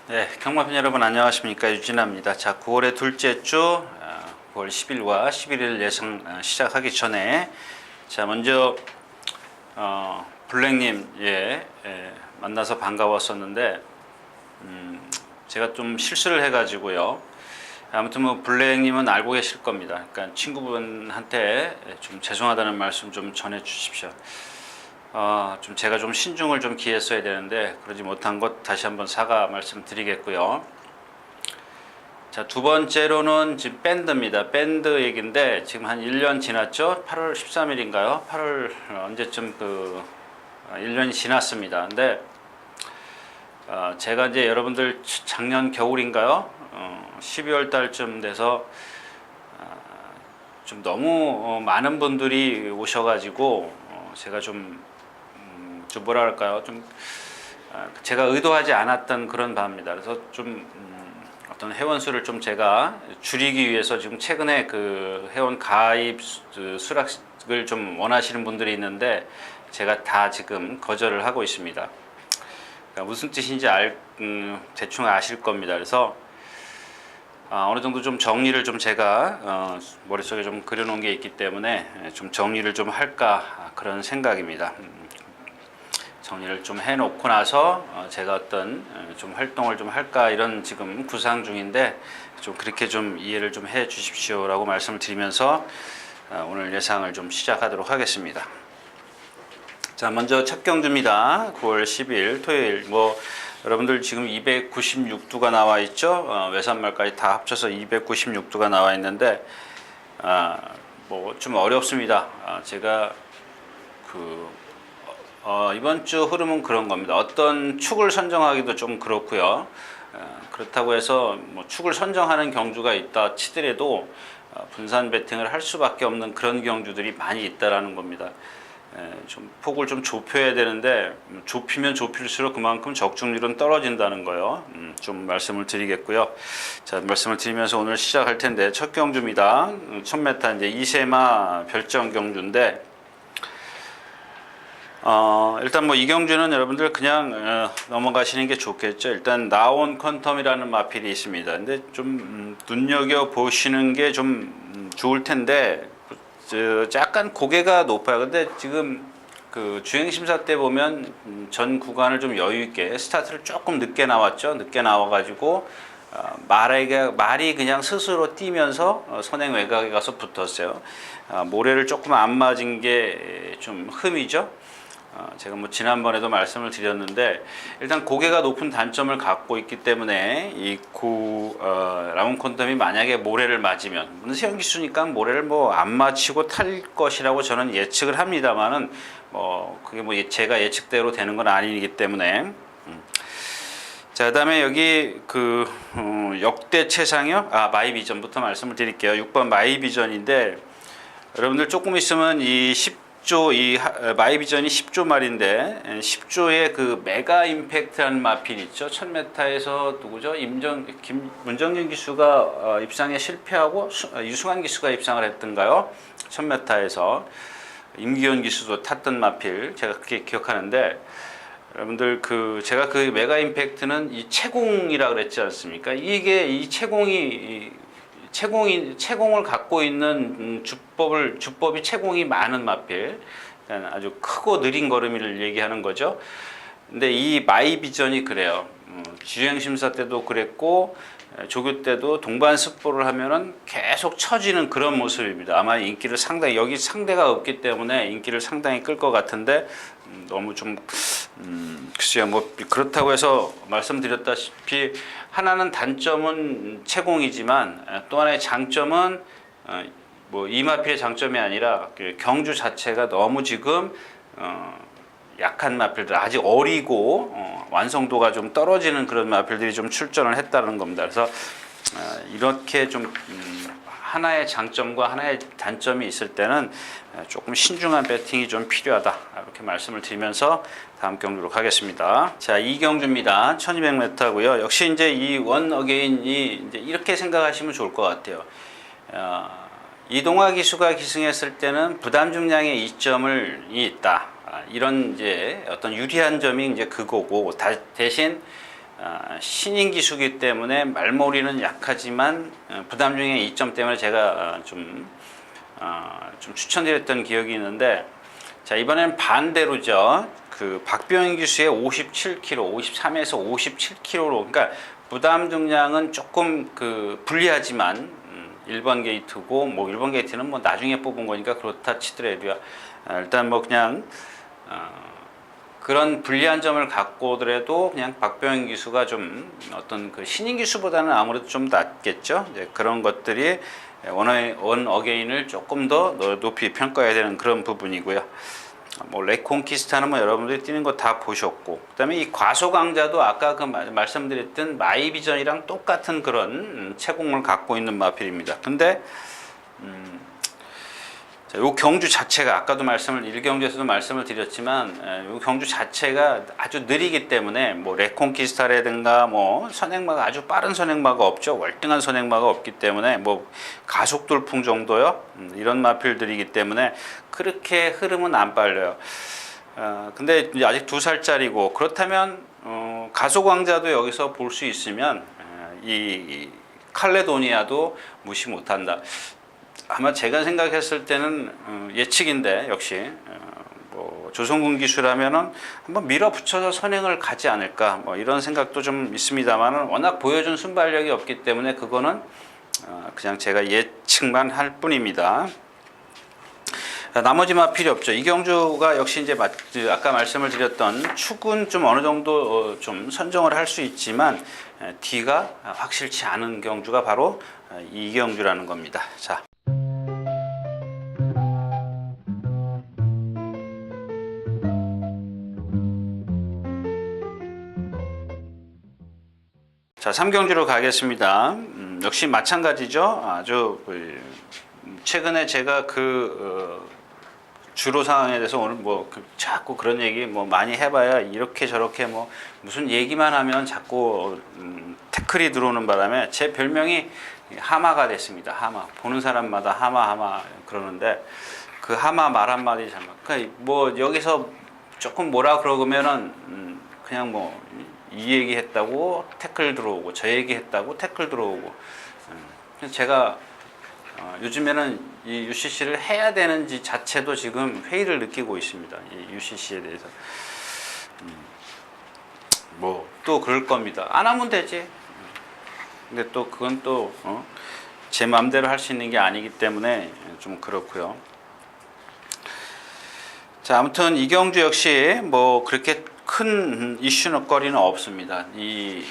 네, 경마팬 여러분 안녕하십니까, 유진아입니다. 자, 9월의 둘째 주 9월 10일과 11일 예상 시작하기 전에 자, 먼저 블랙님 만나서 반가웠었는데 제가 좀 실수를 해가지고요. 아무튼 뭐 블랙님은 알고 계실 겁니다. 그러니까 친구분한테 좀 죄송하다는 말씀 좀 전해 주십시오. 좀 제가 좀 신중을 좀 기했어야 되는데 그러지 못한 것 다시 한번 사과 말씀드리겠고요. 자, 두 번째로는 지금 밴드입니다. 밴드 얘기인데 지금 한 1년 지났죠? 8월 13일인가요? 8월 언제쯤 1년이 지났습니다. 근데 제가 이제 여러분들 작년 겨울인가요? 12월 달쯤 돼서 좀 너무 많은 분들이 오셔가지고 제가 좀 뭐라 할까요? 좀 제가 의도하지 않았던 그런 바입니다. 그래서 좀 어떤 회원 수를 좀 제가 줄이기 위해서 지금 최근에 그 회원 가입 수락을 좀 원하시는 분들이 있는데 제가 다 지금 거절을 하고 있습니다. 그러니까 무슨 뜻인지 대충 아실 겁니다. 그래서 어느 정도 좀 정리를 좀 제가 머릿속에 좀 그려놓은 게 있기 때문에 좀 정리를 좀 할까 그런 생각입니다. 정리를 좀 해놓고 나서 제가 어떤 좀 활동을 좀 할까 이런 지금 구상 중인데 좀 그렇게 좀 이해를 좀 해 주십시오라고 말씀을 드리면서 오늘 예상을 좀 시작하도록 하겠습니다. 자, 먼저 첫 경주입니다. 9월 10일 토요일. 여러분들 지금 296두가 나와 있죠. 외산말까지 다 합쳐서 296두가 나와 있는데 좀 어렵습니다. 제가 이번 주 흐름은 그런 겁니다. 어떤 축을 선정하기도 좀 그렇고요. 그렇다고 해서 축을 선정하는 경주가 있다 치더라도 분산 배팅을 할 수밖에 없는 그런 경주들이 많이 있다라는 겁니다. 좀 폭을 좀 좁혀야 되는데 좁히면 좁힐수록 그만큼 적중률은 떨어진다는 거요. 좀 말씀을 드리겠고요. 자, 말씀을 드리면서 오늘 시작할 텐데 첫 경주입니다. 1000m 이제 이세마 별정 경주인데 일단 이 경주는 여러분들 그냥 넘어가시는 게 좋겠죠. 일단 나온 퀀텀이라는 마필이 있습니다. 근데 좀 눈여겨 보시는 게 좀 좋을 텐데 약간 고개가 높아요. 근데 지금 그 주행심사 때 보면 전 구간을 좀 여유 있게 스타트를 조금 늦게 나왔죠. 늦게 나와가지고 말이 그냥 스스로 뛰면서 선행 외곽에 가서 붙었어요. 모래를 조금 안 맞은 게 좀 흠이죠. 제가 지난번에도 말씀을 드렸는데 일단 고개가 높은 단점을 갖고 있기 때문에 라운 퀀텀이 만약에 모래를 맞으면 세영 기수니까 모래를 안 맞히고 탈 것이라고 저는 예측을 합니다만은 그게 제가 예측대로 되는 건 아니기 때문에 자, 그다음에 여기 역대 최상이요? 마이비전부터 말씀을 드릴게요. 6번 마이비전인데 여러분들 조금 있으면 이 마이비전이 10조 말인데 10조의 그 메가 임팩트라는 마필 있죠. 1000m에서 누구죠? 문정균 기수가 입상에 실패하고 유승환 기수가 입상을 했던가요? 1000m에서 임기현 기수도 탔던 마필 제가 그렇게 기억하는데 여러분들 제가 그 메가 임팩트는 이 채공이라 그랬지 않습니까? 이게 이 채공을 갖고 있는 주법이 채공이 많은 마필, 그러니까 아주 크고 느린 걸음이를 얘기하는 거죠. 근데 이 마이비전이 그래요. 주행심사 때도 그랬고 조교 때도 동반 습보를 하면은 계속 처지는 그런 모습입니다. 아마 인기를 상당히 여기 상대가 없기 때문에 인기를 상당히 끌 것 같은데 너무 좀 글쎄요, 그렇다고 해서 말씀드렸다시피 하나는 단점은 채공이지만 또 하나의 장점은 이 마필의 장점이 아니라 경주 자체가 너무 지금 약한 마필들, 아직 어리고 완성도가 좀 떨어지는 그런 마필들이 좀 출전을 했다는 겁니다. 그래서 이렇게 좀 하나의 장점과 하나의 단점이 있을 때는 조금 신중한 배팅이 좀 필요하다, 이렇게 말씀을 드리면서 다음 경주로 가겠습니다. 자, 이 경주입니다. 1200m고요. 역시 이제 이 원 어게인이 이제 이렇게 생각하시면 좋을 것 같아요. 이동화 기수가 기승했을 때는 부담 중량의 이점이 있다. 이런 이제 어떤 유리한 점이 이제 그거고, 대신 신인 기수기 때문에 말머리는 약하지만 부담 중에 이점 때문에 제가 좀 추천드렸던 기억이 있는데, 자 이번엔 반대로죠. 그 박병인 기수의 57kg, 53에서 57kg로, 그러니까 부담 중량은 조금 그 불리하지만 1번 게이트고, 뭐 1번 게이트는 뭐 나중에 뽑은 거니까 그렇다 치더라도요. 일단 뭐 그냥 그런 불리한 점을 갖고 오더라도 그냥 박병인 기수가 좀 어떤 그 신인 기수보다는 아무래도 좀 낫겠죠. 이제 그런 것들이 원 어게인을 조금 더 높이 평가해야 되는 그런 부분이고요. 뭐 레콘키스타는 뭐 여러분들이 뛰는 거 다 보셨고, 그다음에 이 과소강자도 아까 그 말씀드렸던 마이비전이랑 똑같은 그런 채공을 갖고 있는 마필입니다. 근데 자, 요 경주 자체가 아까도 1경주에서도 말씀을 드렸지만, 요 경주 자체가 아주 느리기 때문에 뭐 레콘키스타라든가 뭐 선행마가 아주 빠른 선행마가 없죠. 월등한 선행마가 없기 때문에 뭐 가속 돌풍 정도요. 이런 마필들이기 때문에 그렇게 흐름은 안 빨려요. 근데 이제 아직 2살짜리고, 그렇다면 가속 왕자도 여기서 볼 수 있으면 이 칼레도니아도 무시 못한다. 아마 제가 생각했을 때는 예측인데, 역시 뭐 조성군 기수라면은 한번 밀어붙여서 선행을 가지 않을까, 뭐 이런 생각도 좀 있습니다만은, 워낙 보여준 순발력이 없기 때문에 그거는 그냥 제가 예측만 할 뿐입니다. 나머지 마필이 없죠. 이경주가 역시 이제 아까 말씀을 드렸던 축은 좀 어느 정도 좀 선정을 할 수 있지만, D가 확실치 않은 경주가 바로 이경주라는 겁니다. 자. 자, 3경주로 가겠습니다. 역시 마찬가지죠. 아주 최근에 제가 주로 상황에 대해서 오늘 뭐 자꾸 그런 얘기 뭐 많이 해봐야 이렇게 저렇게 뭐 무슨 얘기만 하면 자꾸 태클이 들어오는 바람에 제 별명이 하마가 됐습니다. 하마. 보는 사람마다 하마 그러는데, 그 하마 말 한마디 잘못. 그러니까 뭐 여기서 조금 뭐라 그러면은 그냥 뭐 이 얘기 했다고 태클 들어오고, 저 얘기 했다고 태클 들어오고. 제가 요즘에는 이 UCC를 해야 되는지 자체도 지금 회의를 느끼고 있습니다. 이 UCC에 대해서. 뭐 또 그럴 겁니다. 안 하면 되지. 근데 또 그건 또 제 마음대로 할 수 있는 게 아니기 때문에 좀 그렇고요. 자, 아무튼 이경주 역시 뭐 그렇게 큰 이슈거리는 없습니다. 이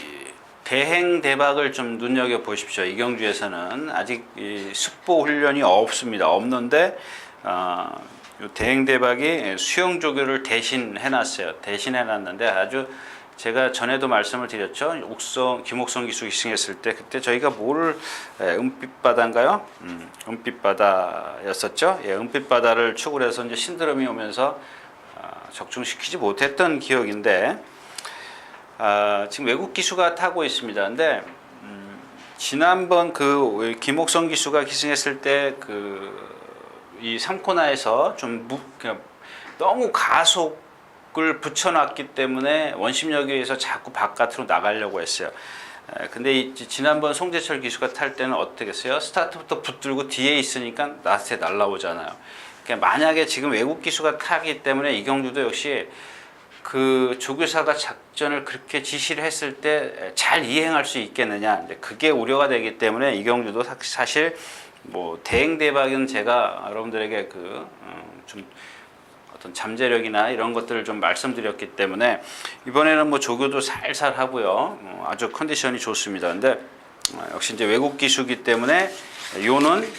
대행 대박을 좀 눈여겨 보십시오. 이경주에서는 아직 숙보 훈련이 없습니다. 없는데 대행 대박이 수영 조교를 대신 해놨어요. 대신 해놨는데, 아주 제가 전에도 말씀을 드렸죠. 김옥성 기수 기승했을 때, 그때 저희가 은빛바다인가요? 은빛바다였었죠. 예, 은빛바다를 축을 해서 이제 신드롬이 오면서 적중시키지 못했던 기억인데, 지금 외국 기수가 타고 있습니다. 근데 지난번 그 김옥성 기수가 기승했을 때 이 3코너에서 좀 너무 가속을 붙여놨기 때문에 원심력에 의해서 자꾸 바깥으로 나가려고 했어요. 근데 지난번 송재철 기수가 탈 때는 어떻게 했어요? 스타트부터 붙들고 뒤에 있으니까 라스트에 날라오잖아요. 그러니까 만약에 지금 외국 기수가 타기 때문에 이경주도 역시 그 조교사가 작전을 그렇게 지시를 했을 때 잘 이행할 수 있겠느냐, 그게 우려가 되기 때문에 이경주도 사실 뭐 대행 대박은 제가 여러분들에게 좀 어떤 잠재력이나 이런 것들을 좀 말씀드렸기 때문에 이번에는 뭐 조교도 살살 하고요. 아주 컨디션이 좋습니다. 근데 역시 이제 외국 기수기 때문에 요는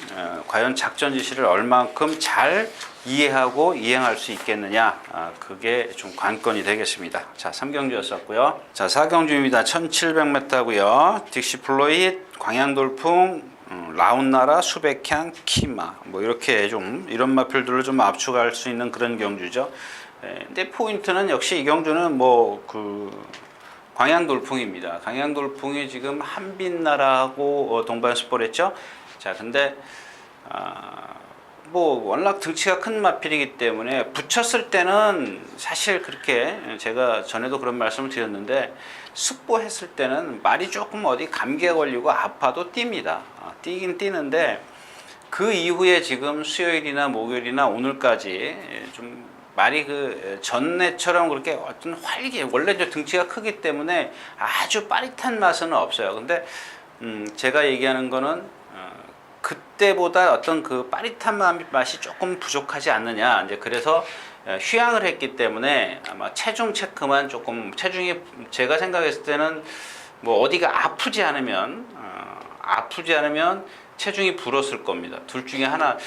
과연 작전 지시를 얼만큼 잘 이해하고 이행할 수 있겠느냐, 그게 좀 관건이 되겠습니다. 자, 3경주였었고요. 자, 4경주입니다. 1700m고요. 딕시 플로잇, 광양돌풍, 라운나라, 수백향, 키마, 뭐 이렇게 좀 이런 마필들을 좀 압축할 수 있는 그런 경주죠. 근데 포인트는 역시 이 경주는 뭐 광양돌풍입니다. 광양돌풍이 지금 한빛나라하고 동반스포를 했죠. 자, 근데 뭐 워낙 등치가 큰 마필이기 때문에 붙였을 때는 사실 그렇게 제가 전에도 그런 말씀을 드렸는데 습보했을 때는 말이 조금 어디 감기에 걸리고 아파도 뜁니다. 뛰긴 뛰는데 그 이후에 지금 수요일이나 목요일이나 오늘까지 좀 말이 그 전에처럼 그렇게 어떤 활기 원래 저 등치가 크기 때문에 아주 빠릿한 맛은 없어요. 근데 제가 얘기하는 거는 그때보다 어떤 그 빠릿한 맛이 조금 부족하지 않느냐. 이제 그래서 휴양을 했기 때문에 아마 체중 체크만 조금 체중이 제가 생각했을 때는 뭐 어디가 아프지 않으면 체중이 불었을 겁니다. 둘 중에 하나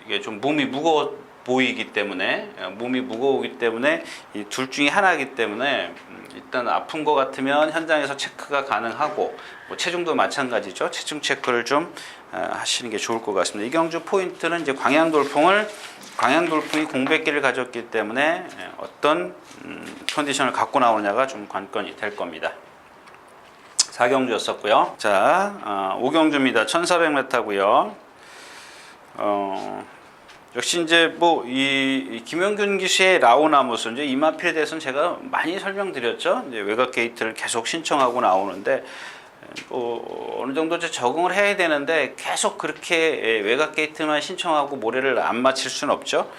이게 좀 몸이 무거워 보이기 때문에 몸이 무거우기 때문에 이 둘 중에 하나이기 때문에 일단 아픈 것 같으면 현장에서 체크가 가능하고 뭐 체중도 마찬가지죠. 체중 체크를 좀 하시는 게 좋을 것 같습니다. 이경주 포인트는 이제 광양돌풍이 공백기를 가졌기 때문에 어떤 컨디션을 갖고 나오느냐가 좀 관건이 될 겁니다. 4경주였었고요. 자, 5경주입니다. 1400m고요. 역시 이제 뭐 이 김영균 기수의 라오나무스 이제 이 마필에 대해서는 제가 많이 설명드렸죠. 이제 외곽 게이트를 계속 신청하고 나오는데 뭐 어느 정도 이제 적응을 해야 되는데 계속 그렇게 외곽 게이트만 신청하고 모래를 안 맞힐 수는 없죠.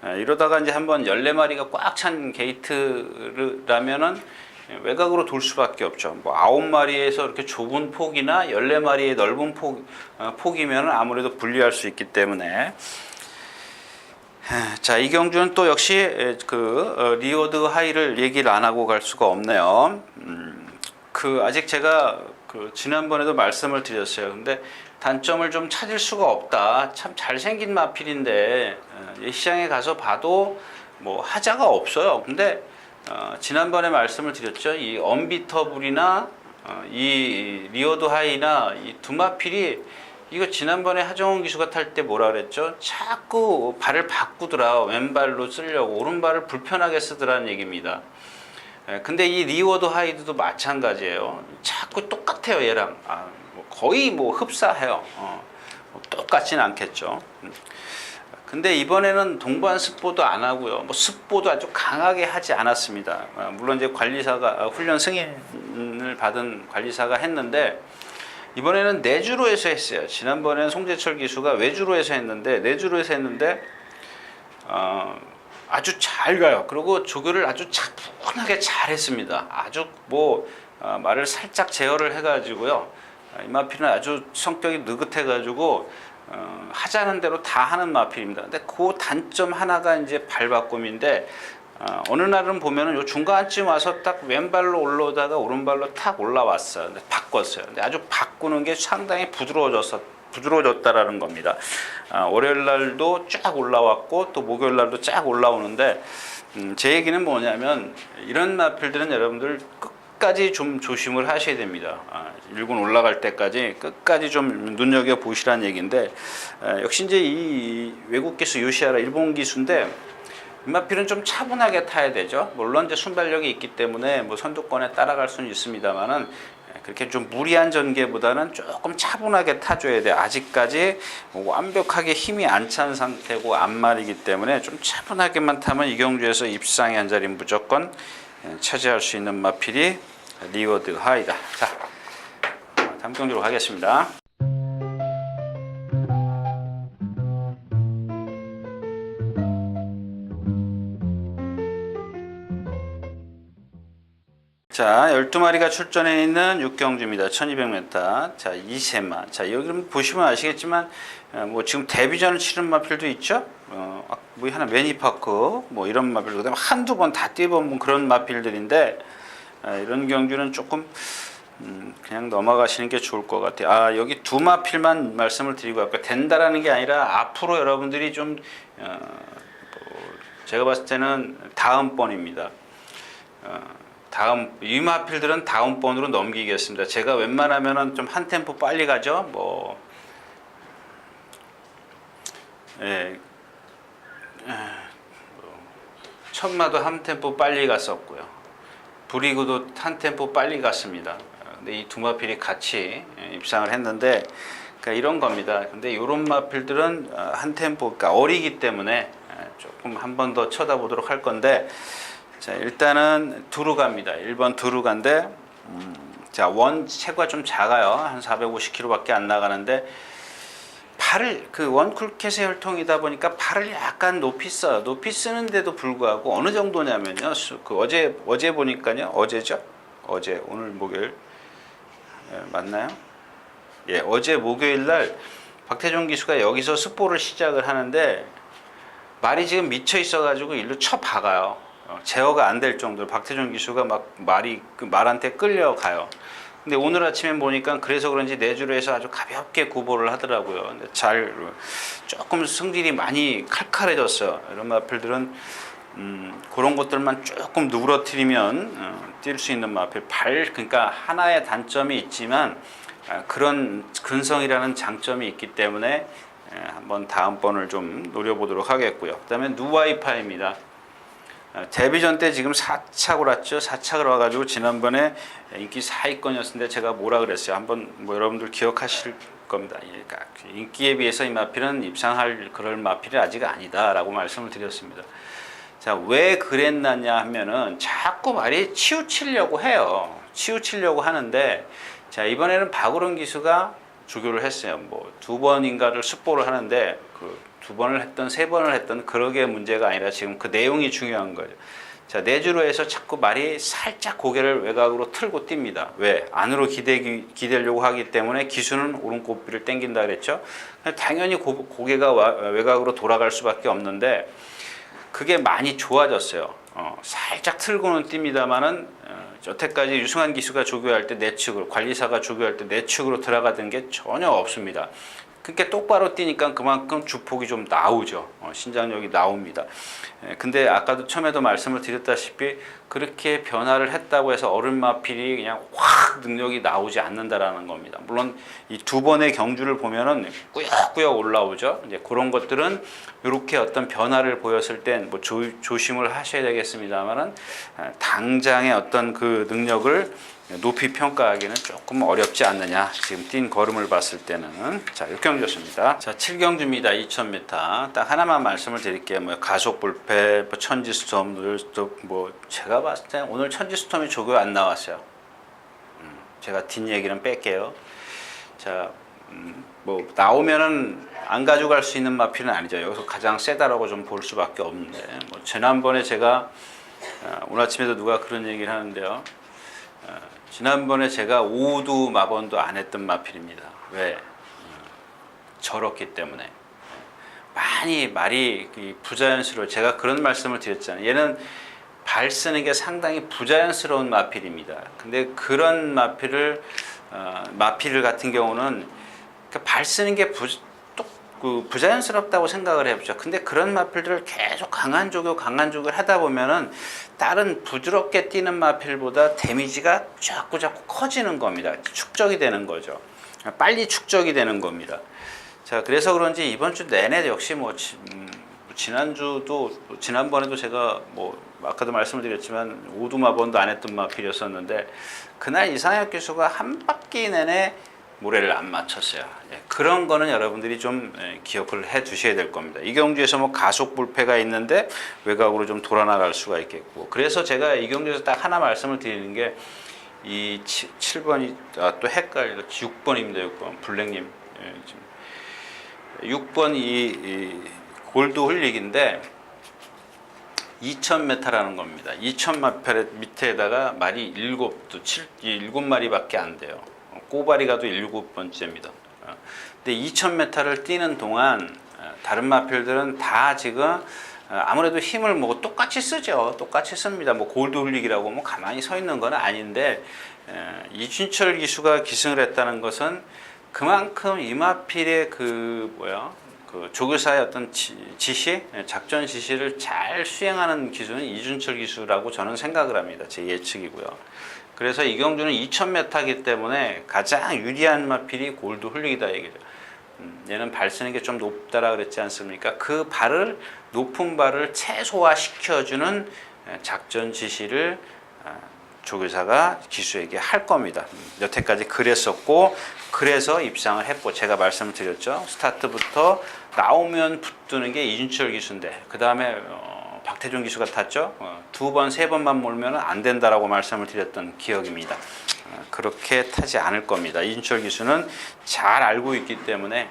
이러다가 이제 한번 14마리가 꽉 찬 게이트라면은 외곽으로 돌 수밖에 없죠. 뭐 9마리에서 이렇게 좁은 폭이나 14마리의 넓은 폭이면 아무래도 분리할 수 있기 때문에 자, 이 경주는 또 역시 그 리워드 하이를 얘기를 안 하고 갈 수가 없네요. 그 아직 제가 그 지난번에도 말씀을 드렸어요. 근데 단점을 좀 찾을 수가 없다. 참 잘생긴 마필인데 시장에 가서 봐도 뭐 하자가 없어요. 근데 지난번에 말씀을 드렸죠. 이 언비터블이나 이 리워드 하이나 이 두 마필이 이거 지난번에 하정훈 기수가 탈 때 뭐라 그랬죠? 자꾸 발을 바꾸더라. 왼발로 쓰려고 오른발을 불편하게 쓰더라는 얘기입니다. 근데 이 리워드 하이드도 마찬가지예요. 자꾸 똑같아요, 얘랑. 뭐 거의 뭐 흡사해요. 똑같진 않겠죠. 근데 이번에는 동반 습보도 안 하고요. 뭐 습보도 아주 강하게 하지 않았습니다. 물론 이제 관리사가 훈련 승인을 받은 관리사가 했는데 이번에는 내주로 해서 했어요. 지난번에는 송재철 기수가 외주로 해서 했는데 내주로 해서 했는데 아주 잘 가요. 그리고 조교를 아주 차분하게 잘 했습니다. 아주 뭐 말을 살짝 제어를 해가지고요. 이 마필은 아주 성격이 느긋해가지고 하자는 대로 다 하는 마필입니다. 근데 그 단점 하나가 이제 발 바꿈인데 어느 날은 보면은 요 중간쯤 와서 딱 왼발로 올라오다가 오른발로 탁 올라왔어요. 근데 바꿨어요. 근데 아주 바꾸는 게 상당히 부드러워졌다라는 겁니다. 월요일 날도 쫙 올라왔고 또 목요일 날도 쫙 올라오는데 제 얘기는 뭐냐면 이런 마필들은 여러분들 끝까지 좀 조심을 하셔야 됩니다. 1군 올라갈 때까지 끝까지 좀 눈여겨 보시라는 얘기인데 역시 이제 이 외국 기수 요시아라 일본 기수인데 이 마필은 좀 차분하게 타야 되죠. 물론 이제 순발력이 있기 때문에 뭐 선두권에 따라갈 수는 있습니다만은 그렇게 좀 무리한 전개보다는 조금 차분하게 타줘야 돼. 아직까지 완벽하게 힘이 안 찬 상태고 앞말이기 때문에 좀 차분하게만 타면 이경주에서 입상의 한 자리 무조건 차지할 수 있는 마필이 리워드 하이다. 자, 다음 경주로 가겠습니다. 자, 12마리가 출전해 있는 6경주입니다. 1200m. 자, 이세마. 자, 여기 보시면 아시겠지만, 뭐 지금 데뷔전을 치른 마필도 있죠? 뭐 하나 매니파크, 뭐 이런 마필, 그 다음에 한두 번 다 뛰어본 그런 마필들인데, 이런 경주는 조금, 그냥 넘어가시는 게 좋을 것 같아요. 여기 두 마필만 말씀을 드리고 할까요? 된다라는 게 아니라 앞으로 여러분들이 좀, 제가 봤을 때는 다음번입니다. 이 마필들은 다음번으로 넘기겠습니다. 제가 웬만하면은 좀 한 템포 빨리 가죠. 뭐, 천마도 한 템포 빨리 갔었고요. 브리그도 한 템포 빨리 갔습니다. 근데 이 두 마필이 같이 입상을 했는데 그러니까 이런 겁니다. 근데 이런 마필들은 한 템포, 그러니까 어리기 때문에 조금 한 번 더 쳐다보도록 할 건데, 자, 일단은 두루가입니다. 1번 두루가인데, 자, 원 체구가 좀 작아요. 한 450kg밖에 안 나가는데, 팔을, 그 원쿨캣의 혈통이다 보니까 팔을 약간 높이 써요. 높이 쓰는데도 불구하고 어느 정도냐면요. 그 어제 보니까요. 어제죠? 어제, 오늘 목요일. 맞나요? 예, 어제 목요일 날 박태종 기수가 여기서 스포를 시작을 하는데, 말이 지금 미쳐 있어가지고 일로 쳐 박아요. 제어가 안 될 정도로 박태종 기수가 막 말이 그 말한테 끌려가요. 근데 오늘 아침에 보니까 그래서 그런지 내주로에서 아주 가볍게 구보를 하더라고요. 근데 조금 승질이 많이 칼칼해졌어요. 이런 마필들은 그런 것들만 조금 누그러뜨리면 뛸 수 있는 마필. 그러니까 하나의 단점이 있지만 그런 근성이라는 장점이 있기 때문에 한번 다음번을 좀 노려보도록 하겠고요. 그 다음에 누와이파입니다. 데뷔전 때 지금 4착을 왔죠. 4착을 와가지고 지난번에 인기 4위권이었는데 제가 뭐라 그랬어요. 한번 뭐 여러분들 기억하실 겁니다. 그러니까 인기에 비해서 이 마필은 입상할 그럴 마필이 아직 아니다라고 말씀을 드렸습니다. 자, 왜 그랬느냐 하면은 자꾸 말이 치우치려고 해요. 치우치려고 하는데, 자, 이번에는 박우른 기수가 조교를 했어요. 뭐 2번인가를 숙보를 하는데 그 2번을 했던 3번을 했던 그러게 문제가 아니라 지금 그 내용이 중요한 거죠. 자, 내주로에서 자꾸 말이 살짝 고개를 외곽으로 틀고 뜁니다. 왜? 안으로 기대려고 하기 때문에 기수는 오른꼬비를 당긴다 그랬죠. 당연히 고개가 외곽으로 돌아갈 수밖에 없는데 그게 많이 좋아졌어요. 살짝 틀고는 뜁니다만은 여태까지 유승환 기수가 조교할 때 내측으로, 관리사가 조교할 때 내측으로 들어가던 게 전혀 없습니다. 그러니까 똑바로 뛰니까 그만큼 주폭이 좀 나오죠. 신장력이 나옵니다. 근데 아까도 처음에도 말씀을 드렸다시피 그렇게 변화를 했다고 해서 어른 마필이 그냥 확 능력이 나오지 않는다라는 겁니다. 물론 이 2번의 경주를 보면은 꾸역꾸역 올라오죠. 이제 그런 것들은 이렇게 어떤 변화를 보였을 땐 뭐 조심을 하셔야 되겠습니다만은 당장의 어떤 그 능력을 높이 평가하기는 조금 어렵지 않느냐. 지금 뛴 걸음을 봤을 때는. 자, 6경주였습니다. 자, 7경주입니다. 2000m. 딱 하나만 말씀을 드릴게요. 뭐 가속 불패, 뭐 천지스톰, 노열스톱, 뭐 제가 봤을 때 오늘 천지스톰이 조교 안 나왔어요. 제가 뒷얘기는 뺄게요. 자, 뭐 나오면은 안 가져갈 수 있는 마필은 아니죠. 여기서 가장 세다라고 좀 볼 수밖에 없는데, 뭐 지난번에 제가 오늘 아침에도 누가 그런 얘기를 하는데요. 지난번에 제가 5도 마번도 안 했던 마필입니다. 왜? 저렇기 때문에. 많이 말이 부자연스러워. 제가 그런 말씀을 드렸잖아요. 얘는 발 쓰는 게 상당히 부자연스러운 마필입니다. 근데 그런 마필 같은 경우는 발 쓰는 게 부자연스럽다고 생각을 해보죠. 근데 그런 마필들을 계속 강한 조교를 하다 보면은 다른 부드럽게 뛰는 마필보다 데미지가 자꾸 커지는 겁니다. 축적이 되는 거죠. 빨리 축적이 되는 겁니다. 자, 그래서 그런지 이번 주 내내 역시 지난번에도 제가 뭐 아까도 말씀을 드렸지만 5도 마번도 안 했던 마필이었었는데 그날 이상혁 교수가 한 바퀴 내내 모래를 안 맞췄어요. 그런 거는 여러분들이 좀 기억을 해 두셔야 될 겁니다. 이 경주에서 뭐 가속 불패가 있는데 외곽으로 좀 돌아나갈 수가 있겠고. 그래서 제가 이 경주에서 딱 하나 말씀을 드리는 게 이 7번이 또 헷갈려. 6번입니다. 6번 블랙님. 6번 이 골드 홀릭인데 2000m라는 겁니다. 2000m 밑에다가 말이 7마리밖에 안 돼요. 꼬바리 가도 7번째입니다. 근데 2000m를 뛰는 동안 다른 마필들은 다 지금 아무래도 힘을 뭐 똑같이 쓰죠. 똑같이 씁니다. 뭐 골드 홀릭이라고 뭐 가만히 서 있는 건 아닌데 이준철 기수가 기승을 했다는 것은 그만큼 이 마필의 그 조교사의 어떤 작전 지시를 잘 수행하는 기수는 이준철 기수라고 저는 생각을 합니다. 제 예측이고요. 그래서 이경주는 2000m이기 때문에 가장 유리한 마필이 골드 홀릭이다 얘기죠. 얘는 발 쓰는 게 좀 높다라 그랬지 않습니까? 그 높은 발을 최소화 시켜주는 작전 지시를 조교사가 기수에게 할 겁니다. 여태까지 그랬었고 그래서 입상을 했고 제가 말씀을 드렸죠. 스타트부터 나오면 붙드는 게 이준철 기수인데 그 다음에 박태준 기수가 탔죠. 두 번, 세 번만 몰면 안 된다라고 말씀을 드렸던 기억입니다. 그렇게 타지 않을 겁니다. 이준철 기수는 잘 알고 있기 때문에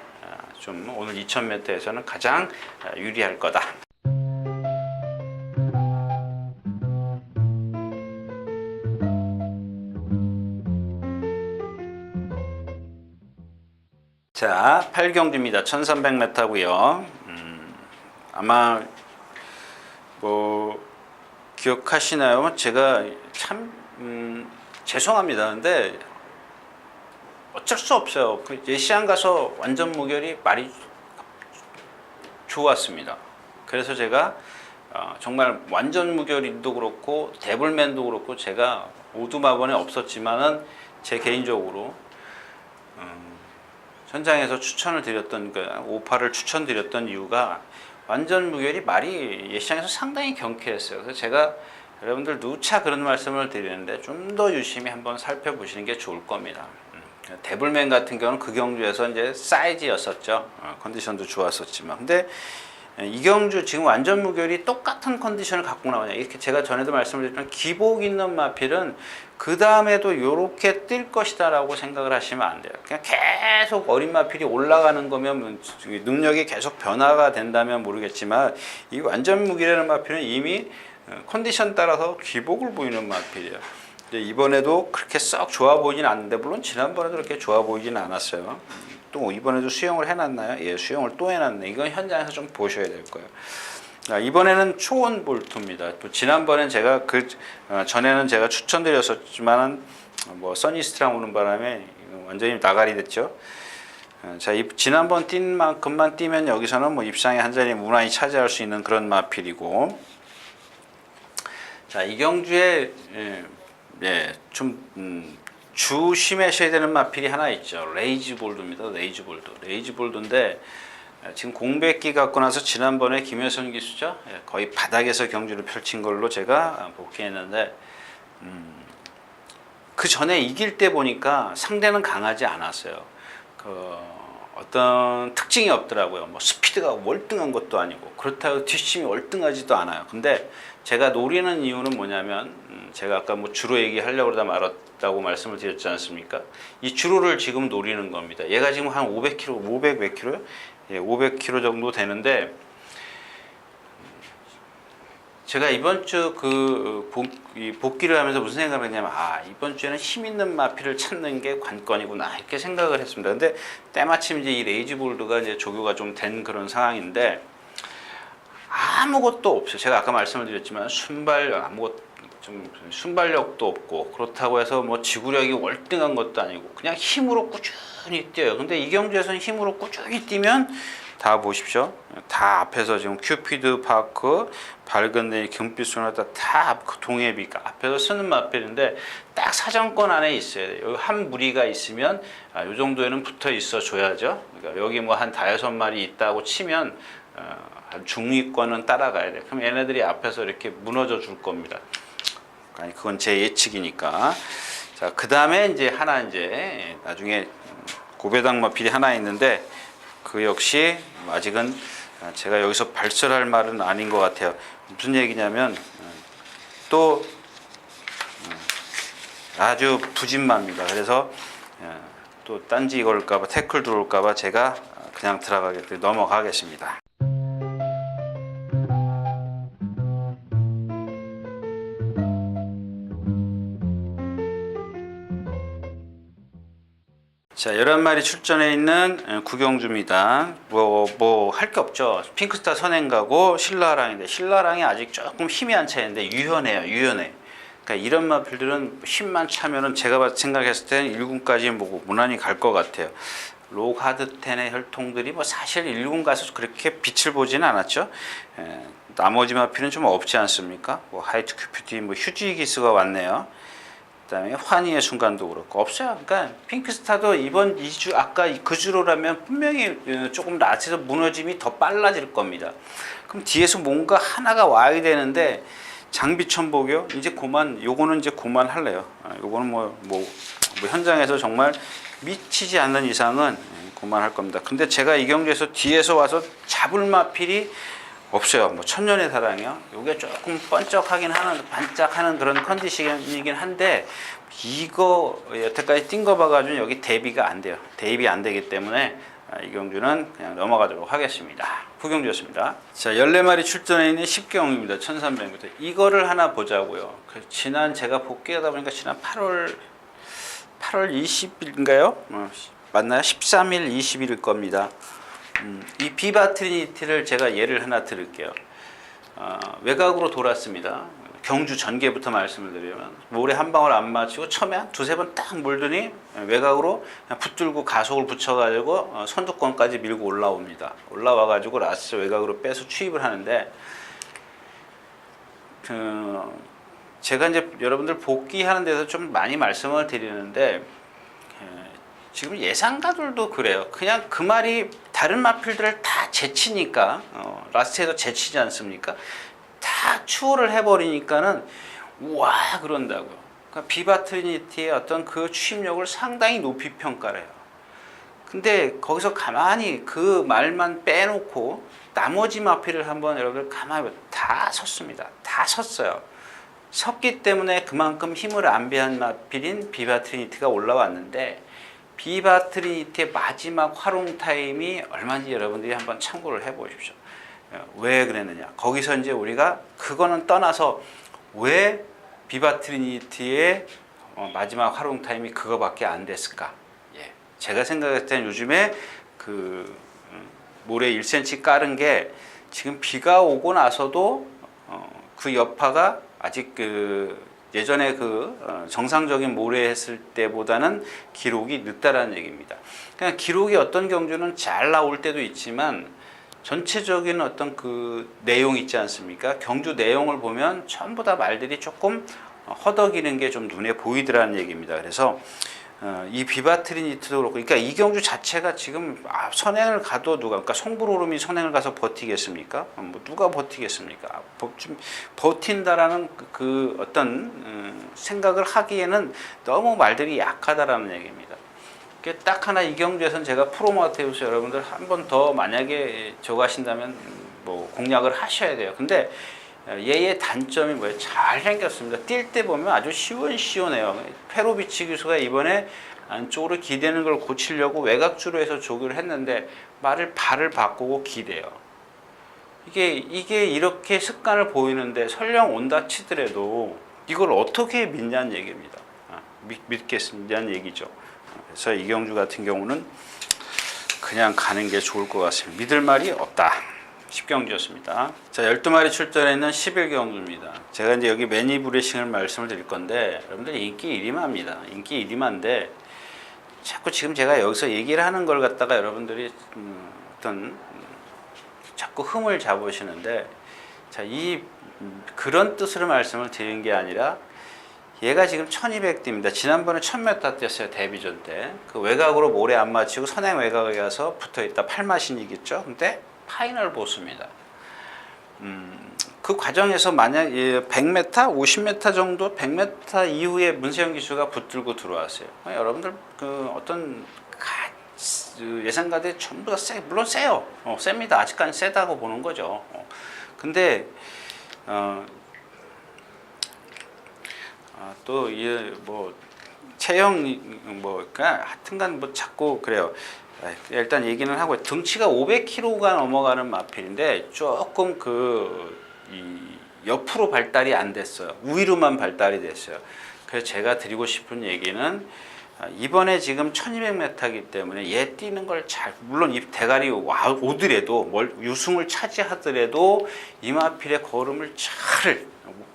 좀 오늘 2000m에서는 가장 유리할 거다. 자, 8경주입니다. 1300m고요. 아마 뭐 기억하시나요? 제가 참 죄송합니다. 근데 어쩔 수 없어요. 그 예시안 가서 완전 무결이 말이 좋았습니다. 그래서 제가 정말 완전 무결도 그렇고 데블맨도 그렇고 제가 오두마번에 없었지만은 제 개인적으로 현장에서 추천을 드렸던 그 58을 추천드렸던 이유가 완전 무결이 말이 예시장에서 상당히 경쾌했어요. 그래서 제가 여러분들 누차 그런 말씀을 드리는데 좀 더 유심히 한번 살펴보시는 게 좋을 겁니다. 데블맨 같은 경우는 그 경주에서 이제 사이즈였었죠. 컨디션도 좋았었지만. 근데 이 경주 지금 완전 무결이 똑같은 컨디션을 갖고 나오냐. 이렇게 제가 전에도 말씀을 드렸지만 기복 있는 마필은 그 다음에도 이렇게 뜰 것이다 라고 생각을 하시면 안 돼요. 그냥 계속 어린 마필이 올라가는 거면 능력이 계속 변화가 된다면 모르겠지만 이 완전 무결이라는 마필은 이미 컨디션 따라서 기복을 보이는 마필이에요. 이번에도 그렇게 썩 좋아 보이진 않는데 물론 지난번에도 그렇게 좋아 보이진 않았어요. 또 이번에도 수영을 해놨나요? 예, 수영을 또 해놨네. 이건 현장에서 좀 보셔야 될 거예요. 이번에는 초원 볼트입니다. 또 지난번엔 제가 전에는 제가 추천드렸었지만은 뭐 써니스트랑 오는 바람에 완전히 나가리 됐죠. 자, 지난번 뛴 만큼만 뛰면 여기서는 뭐 입상에 한 자리 무난히 차지할 수 있는 그런 마필이고. 자, 이 경주에 좀 조심하셔야 되는 마필이 하나 있죠. 레이지볼드입니다. 레이지볼드인데 지금 공백기 갖고 나서 지난번에 김효선 기수죠. 거의 바닥에서 경주를 펼친 걸로 제가 복귀했는데 그 전에 이길 때 보니까 상대는 강하지 않았어요. 어떤 특징이 없더라고요. 뭐 스피드가 월등한 것도 아니고 그렇다고 뒷심이 월등하지도 않아요. 근데 제가 노리는 이유는 뭐냐면 제가 아까 뭐 주로 얘기하려고 그러다 말았다고 말씀을 드렸지 않습니까? 이 주로를 지금 노리는 겁니다. 얘가 지금 한 500kg, 500 몇 킬로요? 예, 500kg 정도 되는데 제가 이번 주 복귀를 하면서 무슨 생각을 했냐면 이번 주에는 힘 있는 마필을 찾는 게 관건이구나 이렇게 생각을 했습니다. 근데 때마침 이제 이 레이지볼드가 이제 조교가 좀 된 그런 상황인데 아무것도 없어요. 제가 아까 말씀을 드렸지만 순발력도 없고 그렇다고 해서 뭐 지구력이 월등한 것도 아니고 그냥 힘으로 꾸준히 뛰어요. 근데 이 경주에서는 힘으로 꾸준히 뛰면 다 보십시오. 다 앞에서 지금 큐피드 파크, 밝은 내 금빛 소나타 다 동해비가 앞에서 쓰는 마필인데 딱 사정권 안에 있어야 돼요. 여기 한 무리가 있으면 이 정도에는 붙어 있어 줘야죠. 그러니까 여기 뭐 한 5마리 있다고 치면 중위권은 따라가야 돼. 그럼 얘네들이 앞에서 이렇게 무너져 줄 겁니다. 아니 그건 제 예측이니까. 자, 그 다음에 이제 나중에 고배당 마필이 하나 있는데 그 역시 아직은 제가 여기서 발설할 말은 아닌 것 같아요. 무슨 얘기냐면 또 아주 부진마입니다. 그래서 또 딴지 걸까봐 태클 들어올까봐 제가 그냥 넘어가겠습니다. 자, 11마리 출전해 있는 구경주입니다. 뭐 할 게 없죠. 핑크스타 선행가고 신라랑인데 신라랑이 아직 조금 힘이 안 차있는데 유연해. 그러니까 이런 마필들은 힘만 차면은 제가 생각했을 때는 1군까지 보고 무난히 갈 것 같아요. 록하드텐의 혈통들이 뭐 사실 1군 가서 그렇게 빛을 보지는 않았죠. 나머지 마필은 좀 없지 않습니까? 뭐 하이트 큐피티, 뭐 휴지기스가 왔네요. 그다음에 환희의 순간도 그렇고 없어요. 그러니까 핑크스타도 이번 2주 아까 그 주로라면 분명히 조금 라스에서 무너짐이 더 빨라질 겁니다. 그럼 뒤에서 뭔가 하나가 와야 되는데 장비 천복이요. 이제 그만 요거는 이제 그만 할래요. 요거는 뭐 현장에서 정말 미치지 않는 이상은 그만할 겁니다. 근데 제가 이 경주에서 뒤에서 와서 잡을 마필이 없어요. 뭐 천년의 사랑이요. 요게 조금 번쩍하긴 하는 반짝하는 그런 컨디션이긴 한데 이거 여태까지 뛴 거 봐가지고 여기 대비가 안 돼요. 대입이 안 되기 때문에 이 경주는 그냥 넘어가도록 하겠습니다. 후경주였습니다. 자, 14마리 출전해 있는 10경입니다. 1300m. 이거를 하나 보자고요. 지난 제가 복귀하다 보니까 지난 8월 20일인가요? 맞나요? 13일, 20일일 겁니다. 이 비바 트리니티를 제가 예를 하나 들을게요. 외곽으로 돌았습니다. 경주 전개부터 말씀을 드리면 모래 한 방울 안 맞추고 처음에 한 두세 번 딱 물더니 외곽으로 그냥 붙들고 가속을 붙여가지고 선두권까지 밀고 올라옵니다. 올라와가지고 라스트 외곽으로 빼서 추입을 하는데 제가 이제 여러분들 복귀하는 데서 좀 많이 말씀을 드리는데 지금 예상가들도 그래요. 그냥 그 말이 다른 마필들을 다 제치니까 라스트에도 제치지 않습니까? 다 추월을 해버리니까는 와 그런다고요. 그러니까 비바 트리니티의 어떤 그 추입력을 상당히 높이 평가를 해요. 근데 거기서 가만히 그 말만 빼놓고 나머지 마필을 한번 여러분들 가만히 다 섰습니다. 다 섰어요. 섰기 때문에 그만큼 힘을 안배한 마필인 비바 트리니티가 올라왔는데 비바 트리니티의 마지막 활용 타임이 얼마인지 여러분들이 한번 참고를 해보십시오. 왜 그랬느냐? 거기서 이제 우리가 그거는 떠나서 왜 비바 트리니티의 마지막 활용 타임이 그거밖에 안 됐을까? 제가 생각했을 때는 요즘에 그 모래 1cm 깔은 게 지금 비가 오고 나서도 그 여파가 아직 예전에 정상적인 모래 했을 때보다는 기록이 늦다라는 얘기입니다. 그냥 기록이 어떤 경주는 잘 나올 때도 있지만 전체적인 어떤 그 내용 있지 않습니까? 경주 내용을 보면 전부 다 말들이 조금 허덕이는 게 좀 눈에 보이더라는 얘기입니다. 그래서 이 비바 트리니티도 그렇고, 그러니까 이 경주 자체가 지금 선행을 가도 그러니까 송불오름이 선행을 가서 버티겠습니까? 뭐 누가 버티겠습니까? 좀 버틴다라는 그 어떤 생각을 하기에는 너무 말들이 약하다라는 얘기입니다. 딱 하나 이 경주에서는 제가 프로마테우스 여러분들 한 번 더 만약에 저가신다면 뭐 공략을 하셔야 돼요. 근데 얘의 단점이 뭐예요? 잘생겼습니다. 뛸 때 보면 아주 시원시원해요. 페로비치 기수가 이번에 안쪽으로 기대는 걸 고치려고 외곽주로 해서 조교를 했는데 발을 바꾸고 기대요. 이게 이렇게 습관을 보이는데 설령 온다 치더라도 이걸 어떻게 믿냐는 얘기입니다. 믿겠냐는 얘기죠. 그래서 이경주 같은 경우는 그냥 가는 게 좋을 것 같습니다. 믿을 말이 없다. 10경주였습니다. 자, 12마리 출전해 있는 11경주입니다. 제가 이제 여기 매니브레싱을 말씀을 드릴 건데, 여러분들 인기 1위마입니다. 인기 1위마인데, 자꾸 지금 제가 여기서 얘기를 하는 걸 갖다가 여러분들이 자꾸 흠을 잡으시는데, 자, 그런 뜻으로 말씀을 드린 게 아니라, 얘가 지금 1200대입니다. 지난번에 1000m 뛰었어요. 데뷔전 때. 그 외곽으로 모래 안 맞추고 선행 외곽에 가서 붙어있다. 팔마신이겠죠. 근데 파이널 보스입니다. 그 과정에서 만약 100m, 50m 정도, 100m 이후에 문세영 기수가 붙들고 들어왔어요. 여러분들 어떤 예상가들 전부 다 물론 세요. 셉니다. 아직까지 세다고 보는 거죠. 근데 또 체형 그러니까 하여튼간 자꾸 그래요. 일단 얘기는 하고 등치가 500kg가 넘어가는 마필인데 조금 옆으로 발달이 안 됐어요. 우위로만 발달이 됐어요. 그래서 제가 드리고 싶은 얘기는 이번에 지금 1200m이기 때문에 얘 뛰는 걸 물론 이 대가리 오더라도 우승을 차지하더라도 이 마필의 걸음을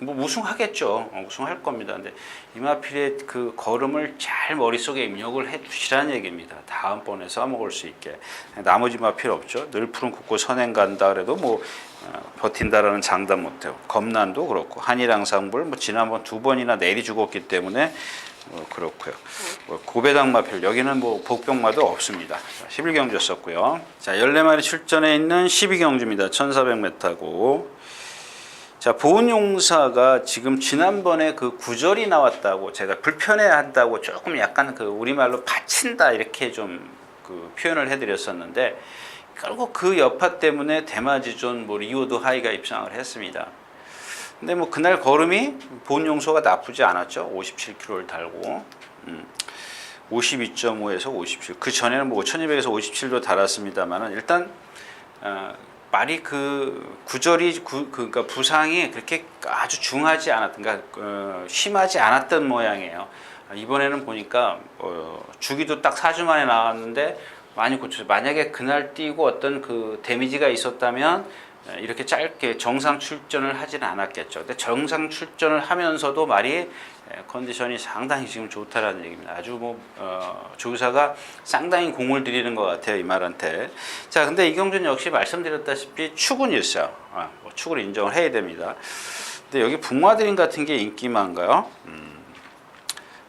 우승하겠죠. 우승할 겁니다. 근데 이마필의 그 걸음을 잘 머릿속에 입력을 해 두시라는 얘기입니다. 다음번에 써먹을 수 있게. 나머지 마필 없죠. 늘 푸른 국고 선행 간다 그래도 버틴다라는 장담 못해요. 검난도 그렇고 한일항상불 지난번 2번이나 내리 죽었기 때문에 그렇고요. 고배당 마필 여기는 복병마도 없습니다. 11경주였었고요. 자, 14마리 출전해 있는 12경주입니다. 1400m고 자, 보훈용사가 지금 지난번에 그 구절이 나왔다고 제가 불편해한다고 조금 약간 그 우리말로 받친다 이렇게 좀 그 표현을 해드렸었는데 결국 그 여파 때문에 대마지존 뭐 리오드 하이가 입상을 했습니다. 근데 뭐 그날 걸음이 보훈용소가 나쁘지 않았죠. 57km를 달고 52.5에서 57. 그 전에는 뭐 5200에서 57도 달았습니다만은 일단 말이 그 구절이 그러니까 부상이 그렇게 아주 중하지 않았던, 그러니까 심하지 않았던 모양이에요. 이번에는 보니까 주기도 딱 4주 만에 나왔는데 많이 고쳤어요. 만약에 그날 뛰고 어떤 그 데미지가 있었다면 이렇게 짧게 정상 출전을 하지는 않았겠죠. 근데 정상 출전을 하면서도 말이 컨디션이 상당히 지금 좋다라는 얘기입니다. 아주 뭐 조교사가 상당히 공을 들이는 것 같아요, 이 말한테. 자, 근데 이경준 역시 말씀드렸다시피 축은 있어요. 뭐 축을 인정을 해야 됩니다. 근데 여기 북마드림 같은 게 인기만가요?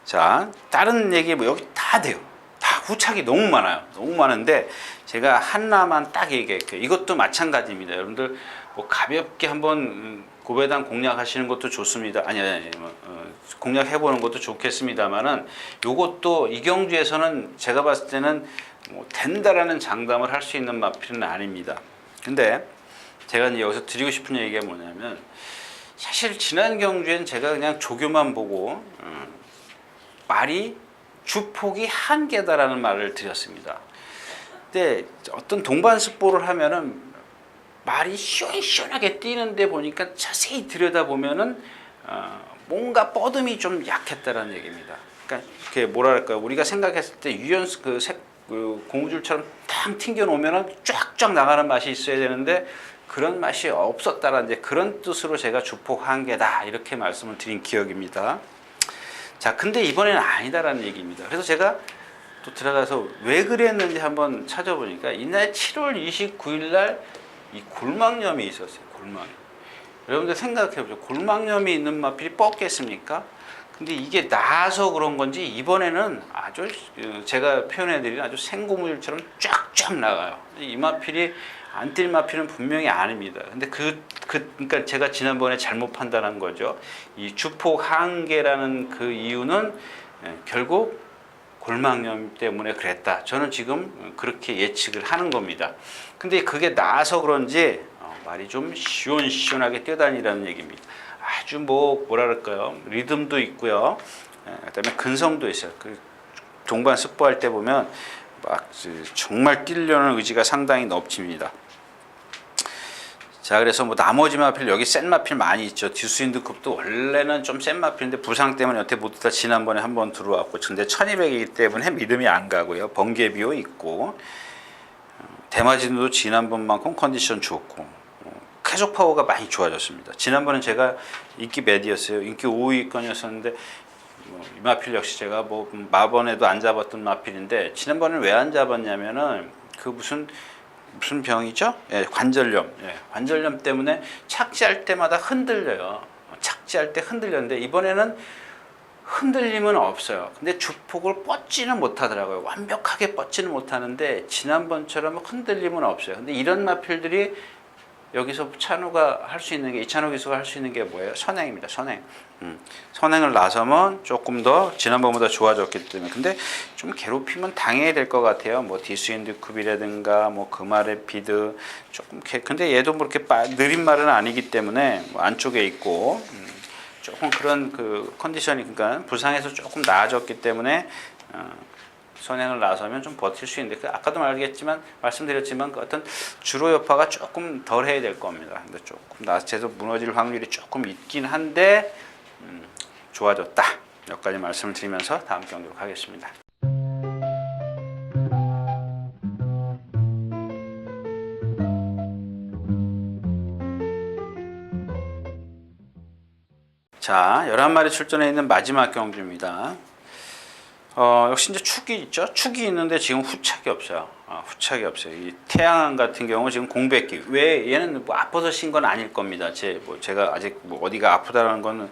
자, 다른 얘기 뭐 여기 다 돼요. 다 후착이 너무 많아요. 너무 많은데 제가 하나만 딱 얘기할게요. 이것도 마찬가지입니다. 여러분들 뭐 가볍게 한번 고배당 공략하시는 것도 좋습니다. 아니 공략해보는 것도 좋겠습니다만은 요것도 이경주에서는 제가 봤을 때는 뭐 된다라는 장담을 할 수 있는 마필은 아닙니다. 근데 제가 이제 여기서 드리고 싶은 얘기가 뭐냐면 사실 지난 경주엔 제가 그냥 조교만 보고 말이 주폭이 한계다라는 말을 드렸습니다. 근데 어떤 동반습보를 하면은 말이 시원시원하게 뛰는데 보니까 자세히 들여다보면은 뭔가 뻗음이 좀 약했다라는 얘기입니다. 그러니까 그게 뭐랄까 우리가 생각했을 때 유연스 그 고무줄처럼 탁 튕겨 놓으면은 쫙쫙 나가는 맛이 있어야 되는데 그런 맛이 없었다라는 이제 그런 뜻으로 제가 주폭 한계다 이렇게 말씀을 드린 기억입니다. 자, 근데 이번에는 아니다라는 얘기입니다. 그래서 제가 또 들어가서 왜 그랬는지 한번 찾아보니까 이날 7월 29일 날 이 골막염이 있었어요. 골막염. 여러분들 생각해보세요. 골막염이 있는 마필이 뻗겠습니까? 근데 이게 나아서 그런 건지 이번에는 아주 제가 표현해드린 아주 생고무줄처럼 쫙쫙 나가요. 이 마필이 안 뛸 마필은 분명히 아닙니다. 근데 그러니까 제가 지난번에 잘못 판단한 거죠. 이 주폭 한계라는 그 이유는 결국 골막염 때문에 그랬다. 저는 지금 그렇게 예측을 하는 겁니다. 근데 그게 나아서 그런지 말이 좀 시원시원하게 뛰어다니라는 얘기입니다. 아주 뭐랄까요, 리듬도 있고요. 그다음에 근성도 있어요. 그 동반 습보할 때 보면 막 정말 뛰려는 의지가 상당히 넘칩니다. 자, 그래서 뭐 나머지 마필 여기 센 마필 많이 있죠. 듀스윈드급도 원래는 좀 센 마필인데 부상 때문에 여태 못 뛰다 지난번에 한번 들어왔고, 근데 1200이기 때문에 믿음이 안 가고요. 번개비오 있고, 대마진도 지난번만큼 컨디션 좋고, 쾌속 파워가 많이 좋아졌습니다. 지난번에 제가 인기 몇이었어요. 인기 5위권이었었는데 이 마필 역시 제가 뭐 마번에도 안 잡았던 마필인데 지난번에 왜 안 잡았냐면은 그 무슨 병이죠? 예, 관절염. 예, 관절염 때문에 착지할 때마다 흔들려요. 착지할 때 흔들렸는데 이번에는 흔들림은 없어요. 근데 주폭을 뻗지는 못하더라고요. 완벽하게 뻗지는 못하는데 지난번처럼 흔들림은 없어요. 근데 이런 마필들이 여기서 찬우가 할 수 있는 게, 이찬우 기수가 할 수 있는 게 뭐예요? 선행입니다. 선행. 선행을 나서면 조금 더 지난번보다 좋아졌기 때문에. 근데 좀 괴롭히면 당해야 될 것 같아요. 뭐 디스윈드 쿱이라든가 뭐 금알의 비드 조금 근데 얘도 뭐 이렇게 느린 말은 아니기 때문에 뭐 안쪽에 있고 조금 그런 그 컨디션이, 그러니까 부상에서 조금 나아졌기 때문에 선행을 나서면 좀 버틸 수 있는데, 아까도 말씀드렸지만 그 어떤 주로 여파가 조금 덜 해야 될 겁니다. 근데 조금 나체에서 무너질 확률이 조금 있긴 한데 좋아졌다. 여기까지 말씀을 드리면서 다음 경기로 가겠습니다. 자, 11마리 출전해 있는 마지막 경주입니다. 역시 이제 축이 있죠. 축이 있는데 지금 후착이 없어요. 후착이 없어요. 이 태양안 같은 경우 지금 공백기. 왜 얘는 뭐 아파서 신 건 아닐 겁니다. 제가 아직 뭐 어디가 아프다라는 거는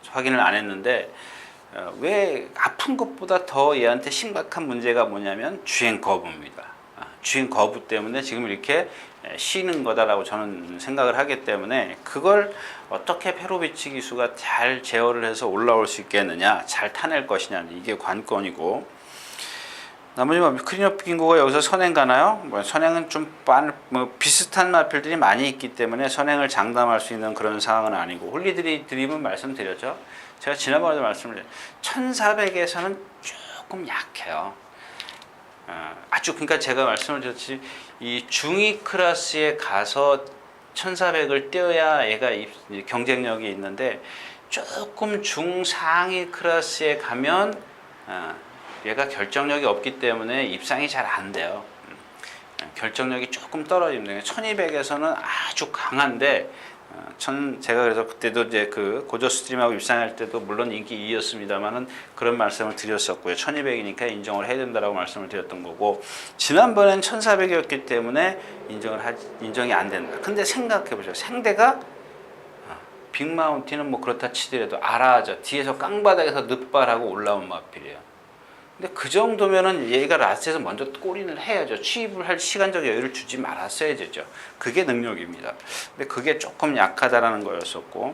확인을 안 했는데 왜 아픈 것보다 더 얘한테 심각한 문제가 뭐냐면 주행 거부입니다. 주행 거부 때문에 지금 이렇게 쉬는 거다라고 저는 생각을 하기 때문에 그걸 어떻게 페로비치 기수가 잘 제어를 해서 올라올 수 있겠느냐, 잘 타낼 것이냐, 이게 관건이고, 나머지 클린업 긴고가 여기서 선행 가나요? 선행은 좀 비슷한 마필들이 많이 있기 때문에 선행을 장담할 수 있는 그런 상황은 아니고, 홀리데이 드림은 말씀드렸죠. 제가 지난번에도 말씀을 드렸죠. 1400에서는 조금 약해요. 그러니까 제가 말씀을 드렸지, 이 중위 클래스에 가서 1400을 떼어야 얘가 경쟁력이 있는데, 조금 중상위 클래스에 가면 얘가 결정력이 없기 때문에 입상이 잘 안 돼요. 결정력이 조금 떨어집니다. 1200에서는 아주 강한데, 제가 그래서 그때도 이제 그 고저 스트림하고 입상할 때도 물론 인기 2였습니다만은 그런 말씀을 드렸었고요. 1200이니까 인정을 해야 된다라고 말씀을 드렸던 거고, 지난번엔 1400이었기 때문에 인정이 안 된다. 근데 생각해 보세요. 상대가 빅마운틴은 뭐 그렇다 치더라도 알아하죠. 뒤에서 깡바닥에서 늑발하고 올라온 마필이에요. 근데 그 정도면은 얘가 라스트에서 먼저 골인을 해야죠. 취입을 할 시간적 여유를 주지 말았어야 되죠. 그게 능력입니다. 근데 그게 조금 약하다라는 거였었고,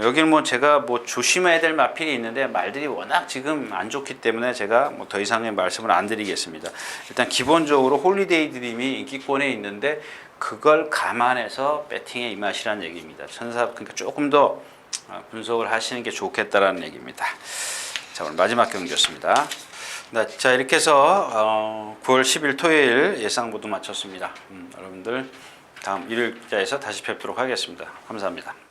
여기는 제가 조심해야 될 마필이 있는데 말들이 워낙 지금 안 좋기 때문에 제가 더 이상의 말씀을 안 드리겠습니다. 일단 기본적으로 홀리데이 드림이 인기권에 있는데 그걸 감안해서 배팅에 임하시라는 얘기입니다. 그러니까 조금 더 분석을 하시는 게 좋겠다라는 얘기입니다. 자, 오늘 마지막 경기였습니다. 자, 이렇게 해서 9월 10일 토요일 예상 모두 마쳤습니다. 여러분들 다음 일요일자에서 다시 뵙도록 하겠습니다. 감사합니다.